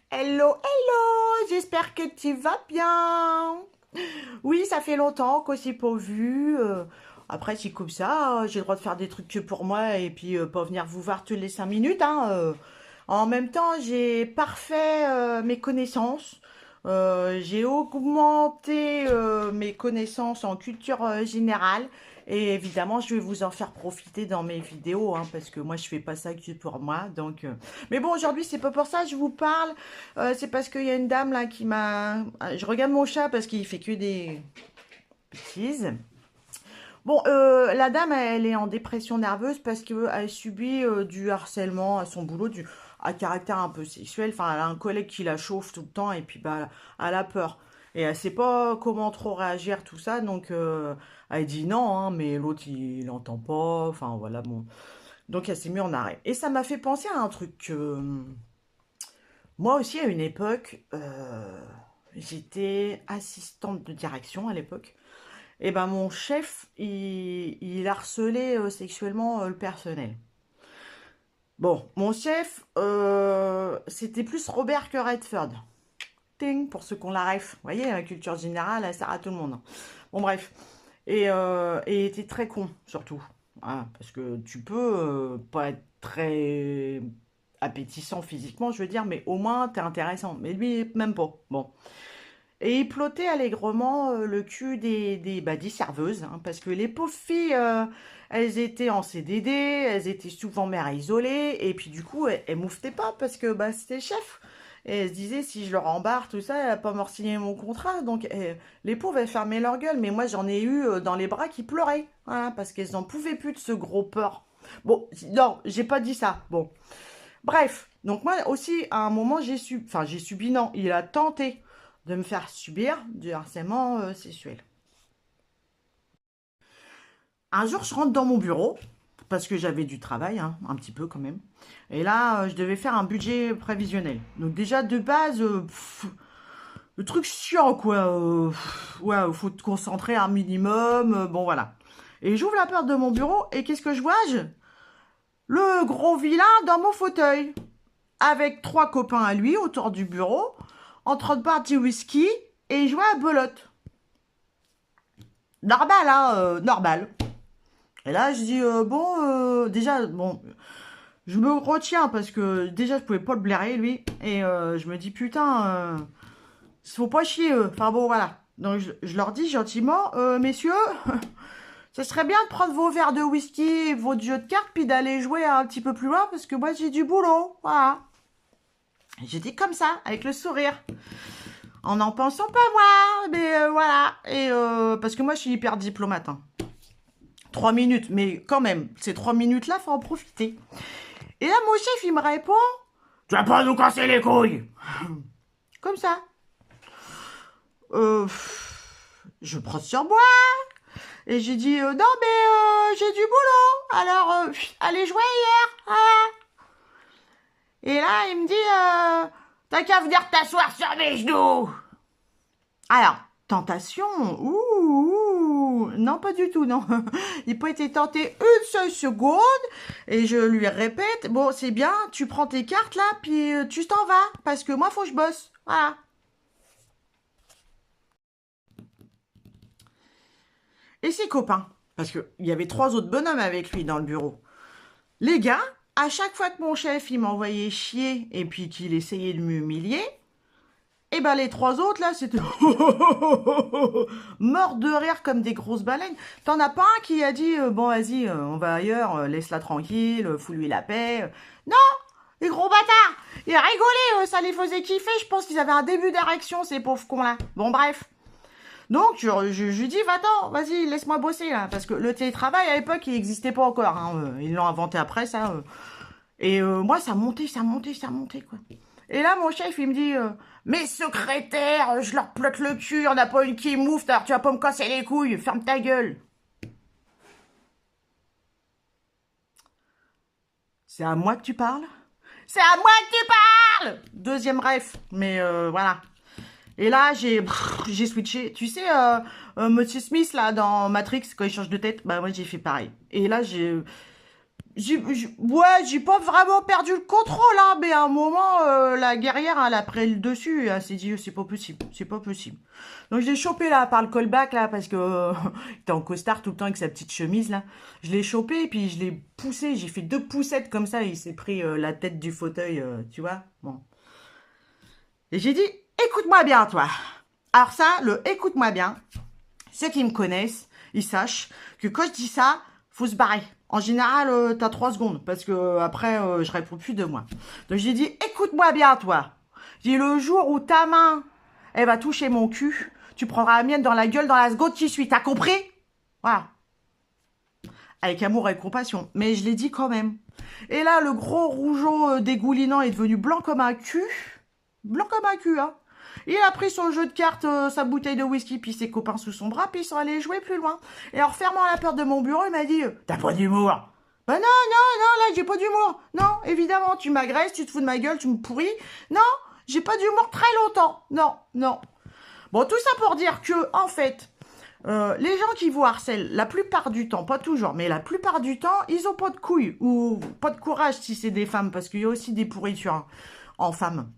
Hello, hello, j'espère que tu vas bien. Oui, ça fait longtemps qu'on s'est pas vu. Après, c'est comme ça, j'ai le droit de faire des trucs que pour moi et puis pas venir vous voir tous les 5 minutes, hein. En même temps, j'ai parfait mes connaissances. J'ai augmenté mes connaissances en culture générale. Et évidemment, je vais vous en faire profiter dans mes vidéos, hein, parce que moi, je fais pas ça que pour moi. Mais bon, aujourd'hui, c'est pas pour ça que je vous parle. C'est parce qu'il y a une dame là qui m'a. Je regarde mon chat parce qu'il fait que des bêtises. Bon, la dame, elle est en dépression nerveuse parce qu'elle subit du harcèlement à son boulot, à caractère un peu sexuel. Enfin, elle a un collègue qui la chauffe tout le temps et puis bah, elle a peur. Et elle sait pas comment trop réagir, tout ça. Donc, elle dit non, hein, mais l'autre, il n'entend pas. Enfin, voilà, bon. Donc, elle s'est mise en arrêt. Et ça m'a fait penser à un truc. Moi aussi, à une époque, j'étais assistante de direction à l'époque. Et ben mon chef, il harcelait sexuellement le personnel. Bon, mon chef, c'était plus Robert que Redford. Ting, pour ceux qui ont la ref. Vous voyez, la culture générale, elle sert à tout le monde. Bon, bref. Et il était très con, surtout. Hein, parce que tu peux pas être très appétissant physiquement, je veux dire, mais au moins, t'es intéressant. Mais lui, même pas. Bon. Et il plottait allègrement le cul des serveuses, hein, parce que les pauvres filles, elles étaient en CDD, elles étaient souvent mères isolées, et puis du coup, elles mouftaient pas, parce que bah, c'était le chef. Et elles se disaient, si je leur embarque, tout ça, elle va pas me signer mon contrat. Donc, les pauvres, elles fermaient leur gueule. Mais moi, j'en ai eu dans les bras qui pleuraient, hein, parce qu'elles n'en pouvaient plus de ce gros porc. Bon, non, j'ai pas dit ça. Bon, bref. Donc moi aussi, à un moment, j'ai subi, non, il a tenté de me faire subir du harcèlement sexuel. Un jour, je rentre dans mon bureau, parce que j'avais du travail, hein, un petit peu quand même. Et là, je devais faire un budget prévisionnel. Donc déjà, de base, le truc chiant, quoi. Ouais, faut te concentrer un minimum, bon voilà. Et j'ouvre la porte de mon bureau, et qu'est-ce que je vois? Le gros vilain dans mon fauteuil, avec trois copains à lui autour du bureau, en train de boire du whisky et jouer à belote. Normal, hein, normal. Et là, je dis, bon, déjà, bon, je me retiens parce que déjà, je pouvais pas le blairer, lui. Et je me dis, putain, faut pas chier, eux. Enfin bon, voilà. Donc, je leur dis gentiment, messieurs, ce serait bien de prendre vos verres de whisky, votre jeu de cartes, puis d'aller jouer un petit peu plus loin parce que moi, j'ai du boulot. Voilà. J'ai dit comme ça, avec le sourire. En n'en pensant pas moi, mais voilà. Et parce que moi, je suis hyper diplomate, hein. 3 minutes, mais quand même, ces 3 minutes-là, faut en profiter. Et là, mon chef, il me répond, tu vas pas nous casser les couilles. Comme ça. Euh, je prends sur moi. Et j'ai dit, non, mais j'ai du boulot. Alors, allez jouer hier. Ah. Et là, il me dit, t'as qu'à venir t'asseoir sur mes genoux. Alors, tentation, non, pas du tout, non. Il peut être tenté une seule seconde, et je lui répète, bon, c'est bien, tu prends tes cartes là, puis tu t'en vas, parce que moi, faut que je bosse. Voilà. Et ses copains, parce qu'il y avait trois autres bonhommes avec lui dans le bureau. Les gars, à chaque fois que mon chef, il m'envoyait chier, et puis qu'il essayait de m'humilier, et ben les trois autres là, c'était mort de rire comme des grosses baleines. T'en as pas un qui a dit bon vas-y, on va ailleurs, laisse-la tranquille, fous-lui la paix. Non, les gros bâtards, ils rigolaient, ça les faisait kiffer. Je pense qu'ils avaient un début d'érection ces pauvres cons là. Bon bref. Donc je lui dis va-t'en, vas-y, laisse-moi bosser là, parce que le télétravail à l'époque il n'existait pas encore. Hein, ils l'ont inventé après ça. Et moi, ça montait, ça montait, ça montait, quoi. Et là, mon chef, il me dit, mes secrétaires, je leur plotte le cul, on a pas une qui mouffe, alors tu vas pas me casser les couilles, ferme ta gueule. C'est à moi que tu parles? C'est à moi que tu parles! Deuxième ref, mais voilà. Et là, j'ai switché. Tu sais, Monsieur Smith, là, dans Matrix, quand il change de tête, bah moi, j'ai fait pareil. Et là, Ouais, j'ai pas vraiment perdu le contrôle, hein, mais à un moment, la guerrière, elle a pris le dessus, et elle s'est dit, c'est pas possible, c'est pas possible. Donc je l'ai chopé là, par le callback là, parce que il était en costard tout le temps avec sa petite chemise là. Je l'ai chopé, et puis je l'ai poussé, j'ai fait 2 poussettes comme ça, et il s'est pris la tête du fauteuil, tu vois. Bon. Et j'ai dit, écoute-moi bien, toi. Alors ça, le écoute-moi bien, ceux qui me connaissent, ils sachent que quand je dis ça, faut se barrer. En général, t'as 3 secondes, parce que après, je réponds plus de moi. Donc j'ai dit, écoute-moi bien, toi. J'ai dit, le jour où ta main, elle va toucher mon cul, tu prendras la mienne dans la gueule dans la seconde qui suit. T'as compris? Voilà. Avec amour et compassion. Mais je l'ai dit quand même. Et là, le gros rougeau dégoulinant est devenu blanc comme un cul. Blanc comme un cul, hein. Il a pris son jeu de cartes, sa bouteille de whisky, puis ses copains sous son bras, puis ils sont allés jouer plus loin. Et en refermant la porte de mon bureau, il m'a dit t'as pas d'humour? Ben non, non, non, là, j'ai pas d'humour. Non, évidemment, tu m'agresses, tu te fous de ma gueule, tu me pourris. Non, j'ai pas d'humour très longtemps. Non, non. Bon, tout ça pour dire que, en fait, les gens qui vous harcèlent, la plupart du temps, pas toujours, mais la plupart du temps, ils ont pas de couilles ou pas de courage si c'est des femmes, parce qu'il y a aussi des pourritures hein, en femmes.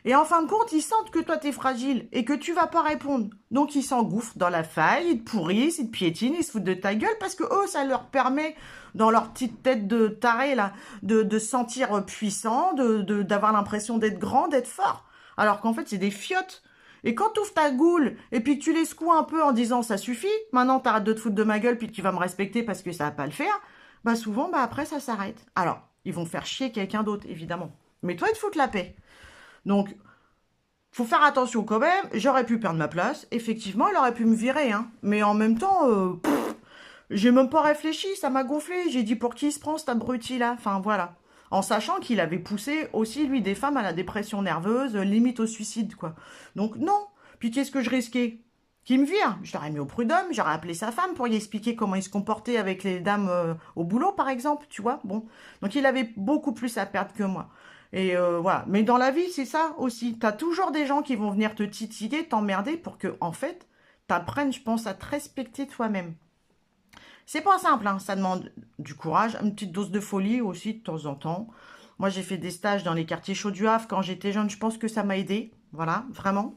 Et en fin de compte, ils sentent que toi, t'es fragile et que tu vas pas répondre. Donc, ils s'engouffrent dans la faille, ils te pourrissent, ils te piétinent, ils se foutent de ta gueule parce que eux, ça leur permet, dans leur petite tête de taré, là, de se sentir puissant, d'avoir l'impression d'être grand, d'être fort. Alors qu'en fait, c'est des fiottes. Et quand tu ouvres ta goule et puis que tu les secoues un peu en disant ça suffit, maintenant t'arrêtes de te foutre de ma gueule puis tu vas me respecter parce que ça va pas le faire, bah souvent, bah après, ça s'arrête. Alors, ils vont faire chier quelqu'un d'autre, évidemment. Mais toi, ils te foutent la paix. Donc, faut faire attention quand même. J'aurais pu perdre ma place. Effectivement, elle aurait pu me virer. Hein. Mais en même temps, j'ai même pas réfléchi. Ça m'a gonflé. J'ai dit pour qui il se prend cet abruti-là. Enfin, voilà. En sachant qu'il avait poussé aussi, lui, des femmes à la dépression nerveuse, limite au suicide, quoi. Donc, non. Puis, qu'est-ce que je risquais? Qu'il me vire. Je l'aurais mis au prud'homme. J'aurais appelé sa femme pour lui expliquer comment il se comportait avec les dames au boulot, par exemple. Tu vois, bon. Donc, il avait beaucoup plus à perdre que moi. Et voilà. Mais dans la vie, c'est ça aussi. T'as toujours des gens qui vont venir te titiller, t'emmerder pour que, en fait, t'apprennes, je pense, à te respecter toi-même. C'est pas simple, hein. Ça demande du courage, une petite dose de folie aussi de temps en temps. Moi, j'ai fait des stages dans les quartiers chauds du Havre quand j'étais jeune. Je pense que ça m'a aidé. Voilà, vraiment.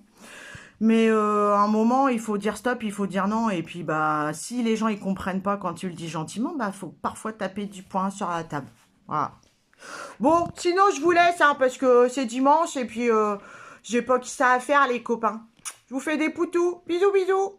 Mais à un moment, il faut dire stop, il faut dire non. Et puis, bah, si les gens ils comprennent pas quand tu le dis gentiment, bah, faut parfois taper du poing sur la table. Voilà. Bon, sinon je vous laisse hein, parce que c'est dimanche et puis j'ai pas que ça à faire les copains. Je vous fais des poutous. Bisous bisous.